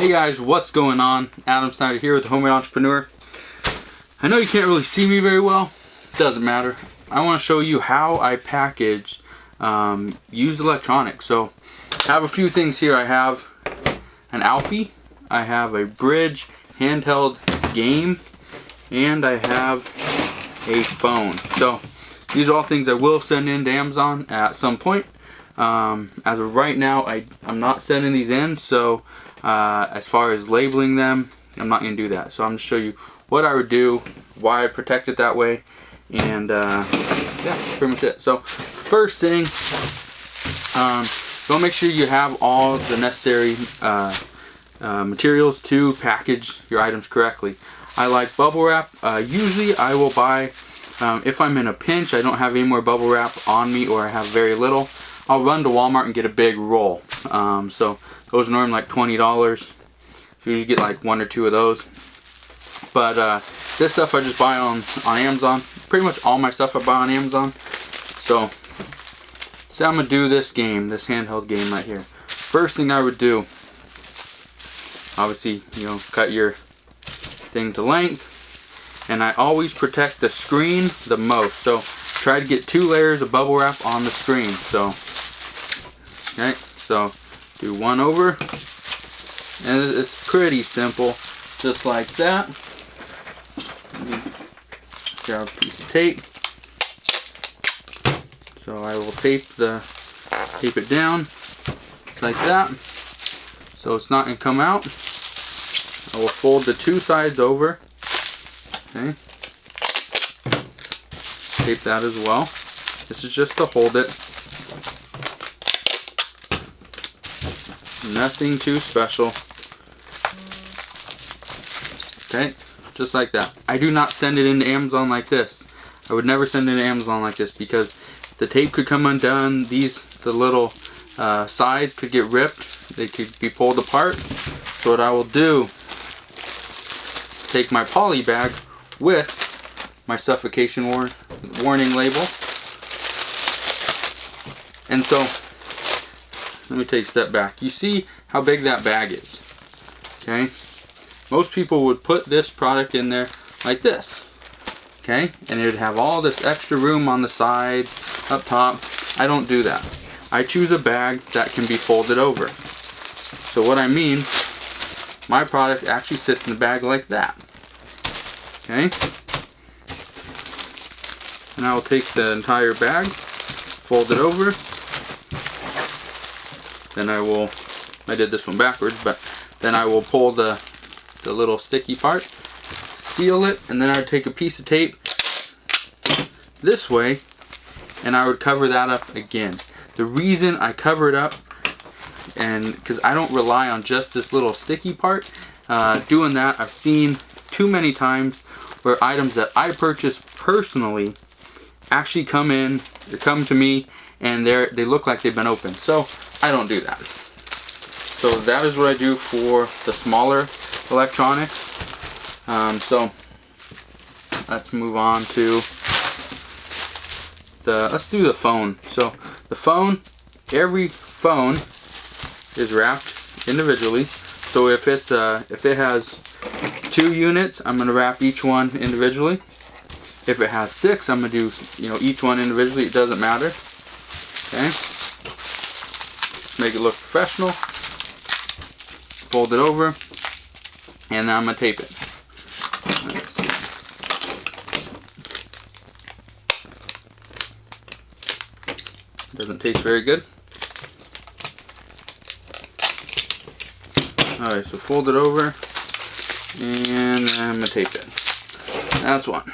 Hey guys, what's going on? Adam Snyder here with the Homemade Entrepreneur. I know you can't really see me very well. Doesn't matter. I want to show you how I package used electronics. So I have a few things here. I have an Alfie, I have a Bridge handheld game, and I have a phone. So these are all things I will send in to Amazon at some point. As of right now, I'm not sending these in, so as far as labeling them, I'm not going to do that. So I'm going to show you what I would do, why I protect it that way, and yeah, that's pretty much it. So first thing, go make sure you have all the necessary materials to package your items correctly. I like bubble wrap. Usually I will buy, if I'm in a pinch, I don't have any more bubble wrap on me, or I have very little, I'll run to Walmart and get a big roll. So those are normally like $20. So you get like 1 or 2 of those. But this stuff I just buy on Amazon. Pretty much all my stuff I buy on Amazon. So I'm gonna do this game, this handheld game right here. First thing I would do, obviously, cut your thing to length, and I always protect the screen the most. So try to get 2 layers of bubble wrap on the screen. So okay, so do one over, and it's pretty simple, just like that. Grab a piece of tape. So I will tape it down, just like that, so it's not going to come out. I will fold the 2 sides over. Okay, tape that as well. This is just to hold it. Nothing too special. Okay, just like that. I do not send it into Amazon like this. I would never send it to Amazon like this, because the tape could come undone. The little sides could get ripped. They could be pulled apart. So what I will do, take my poly bag with my suffocation warning label. And so, let me take a step back. You see how big that bag is, okay? Most people would put this product in there like this, okay? And it would have all this extra room on the sides, up top. I don't do that. I choose a bag that can be folded over. So what I mean, my product actually sits in the bag like that, okay? And I will take the entire bag, fold it over. Then I did this one backwards, but then I will pull the little sticky part, seal it, and then I would take a piece of tape this way, and I would cover that up again. The reason I cover it up, and because I don't rely on just this little sticky part, doing that I've seen too many times where items that I purchase personally actually come to me, and they look like they've been opened. So I don't do that. So that is what I do for the smaller electronics. So let's move on to let's do the phone. So the phone, every phone is wrapped individually. So if it has 2 units, I'm gonna wrap each one individually. If it has 6, I'm gonna do each one individually. It doesn't matter. Okay, make it look professional. Fold it over, and now I'm gonna tape it. Let's see. Doesn't taste very good. Alright, so fold it over, and I'm gonna tape it. That's one.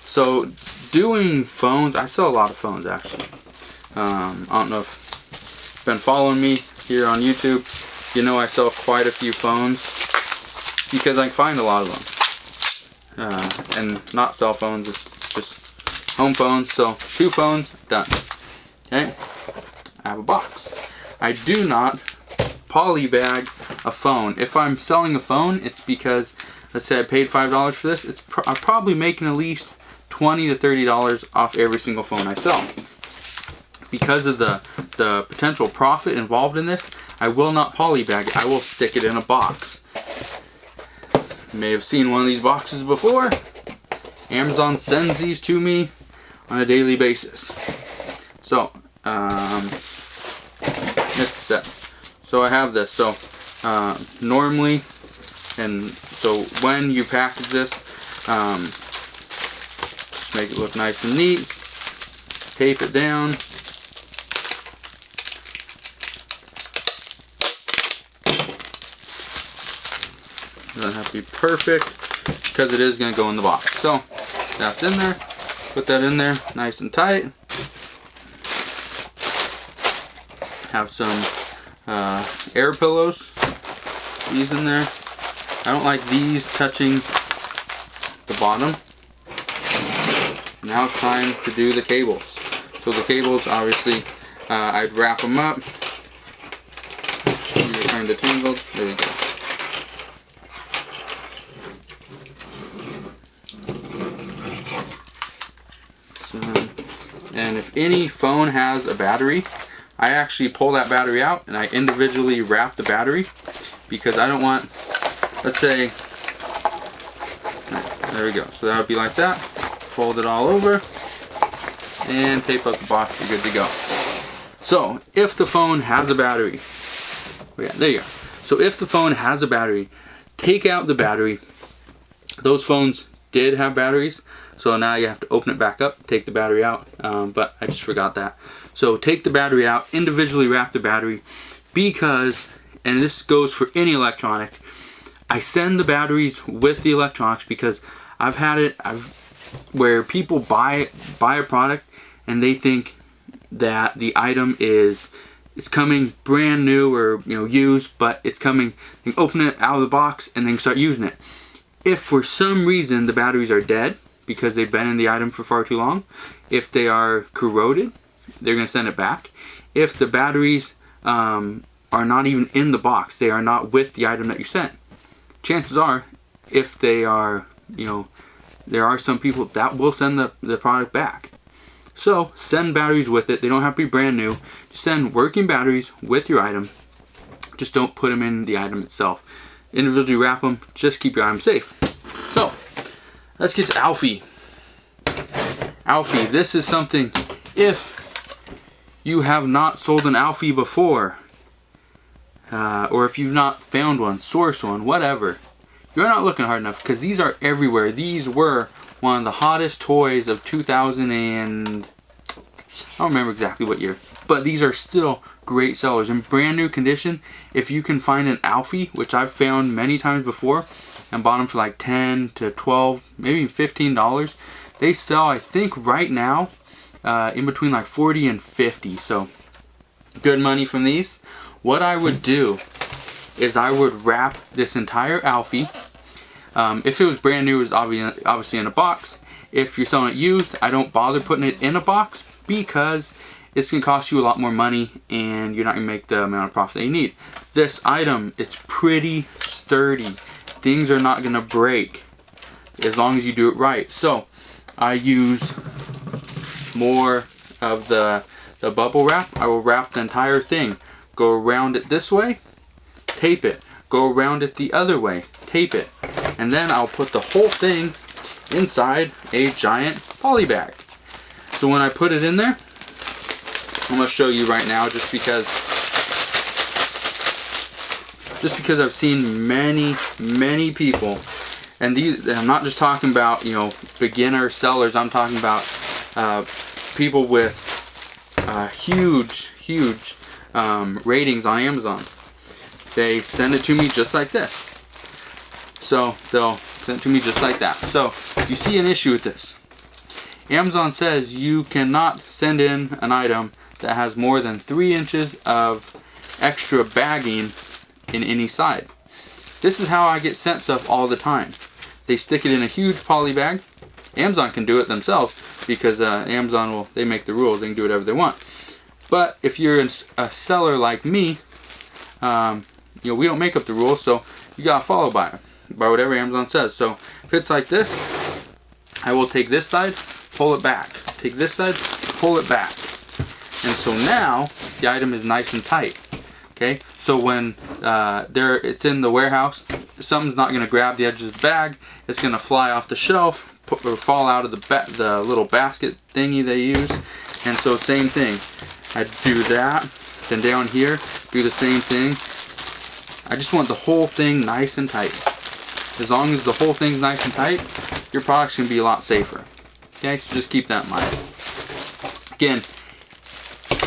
So doing phones, I sell a lot of phones actually. I don't know if you've been following me here on YouTube. I sell quite a few phones because I can find a lot of them. And not cell phones, it's just home phones. So 2 phones, done. Okay, I have a box. I do not poly bag a phone. If I'm selling a phone, it's because, let's say I paid $5 for this, I'm probably making at least $20 to $30 off every single phone I sell. Because of the potential profit involved in this, I will not poly bag it. I will stick it in a box. You may have seen one of these boxes before. Amazon sends these to me on a daily basis. So, next step. So I have this. So, normally, and so when you package this, make it look nice and neat. Tape it down. Doesn't have to be perfect because it is going to go in the box. So that's in there. Put that in there nice and tight. Have some air pillows. These in there. I don't like these touching the bottom. Now it's time to do the cables. So the cables, obviously, I'd wrap them up. These are kind of tangled. There we go. And if any phone has a battery, I actually pull that battery out and I individually wrap the battery, because I don't want, let's say, there we go. So that would be like that. Fold it all over and tape up the box. You're good to go. So if the phone has a battery, yeah, there you go. So if the phone has a battery, take out the battery. Those phones did have batteries, so now you have to open it back up, take the battery out, but I just forgot that. So take the battery out, individually wrap the battery, because, and this goes for any electronic, I send the batteries with the electronics, because I've had it where people buy a product and they think that the item it's coming brand new or used, but it's coming, you can open it out of the box and then start using it. If for some reason the batteries are dead because they've been in the item for far too long, if they are corroded, they're going to send it back. If the batteries are not even in the box, they are not with the item that you sent, chances are, if they are, there are some people that will send the product back. So send batteries with it. They don't have to be brand new. Just send working batteries with your item. Just don't put them in the item itself. Individually wrap them. Just keep your item safe. So let's get to Alfie. Alfie, this is something, if you have not sold an Alfie before, or if you've not found one, source one, whatever, you're not looking hard enough, because these are everywhere. These were one of the hottest toys of 2000 and I don't remember exactly what year, but these are still great sellers in brand new condition. If you can find an Alfie, which I've found many times before and bought them for like 10 to 12, maybe $15, they sell, I think right now, in between like 40 and 50. So good money from these. What I would do is I would wrap this entire Alfie. If it was brand new, it was obviously in a box. If you're selling it used, I don't bother putting it in a box, because it's going to cost you a lot more money and you're not going to make the amount of profit that you need. This item, it's pretty sturdy. Things are not going to break as long as you do it right. So I use more of the bubble wrap. I will wrap the entire thing. Go around it this way, tape it. Go around it the other way, tape it. And then I'll put the whole thing inside a giant poly bag. So when I put it in there, I'm going to show you right now, just because I've seen many people, and these, I'm not just talking about beginner sellers. I'm talking about people with huge ratings on Amazon. They send it to me just like this. So they'll send it to me just like that. So you see an issue with this. Amazon says you cannot send in an item that has more than 3 inches of extra bagging in any side. This is how I get sent stuff all the time. They stick it in a huge poly bag. Amazon can do it themselves, because Amazon they make the rules. They can do whatever they want. But if you're a seller like me, we don't make up the rules, so you gotta follow by whatever Amazon says. So if it's like this, I will take this side, pull it back. Take this side, pull it back. And so now the item is nice and tight. Okay, So when it's in the warehouse, something's not going to grab the edge of the bag. It's going to fly off the shelf or fall out of the little basket thingy they use. And so same thing. I do that. Then down here, do the same thing. I just want the whole thing nice and tight. As long as the whole thing's nice and tight, your product's going to be a lot safer. Okay, so just keep that in mind. Again,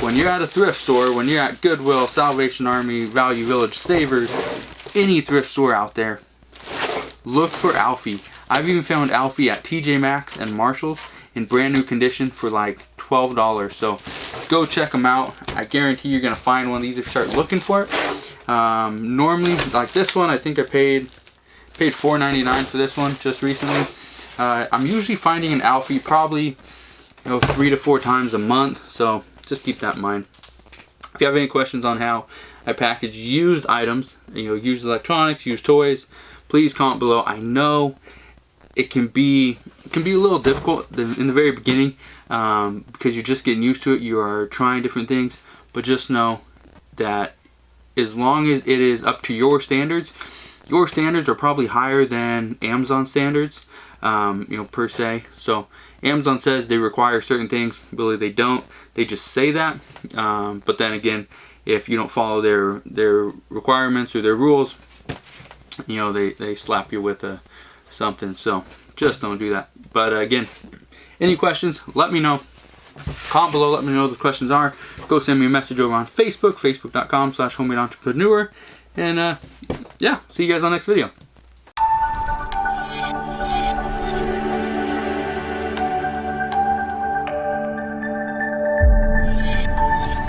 when you're at a thrift store, when you're at Goodwill, Salvation Army, Value Village, Savers, any thrift store out there, look for Alfie. I've even found Alfie at TJ Maxx and Marshall's in brand new condition for like $12. So go check them out. I guarantee you're going to find one of these if you start looking for it. Normally, like this one, I think I paid $4.99 for this one just recently. I'm usually finding an Alfie probably 3 to 4 times a month, so just keep that in mind. If you have any questions on how I package used items, used electronics, used toys, please comment below. I know it can be a little difficult in the very beginning because you're just getting used to it. You are trying different things, but just know that as long as it is up to your standards are probably higher than Amazon standards, per se. So Amazon says they require certain things. Really, they don't. They just say that. But then again, if you don't follow their requirements or their rules, they slap you with something. So just don't do that. But again, any questions, let me know. Comment below, let me know what the questions are. Go send me a message over on Facebook, facebook.com/homemade entrepreneur. And yeah, see you guys on the next video.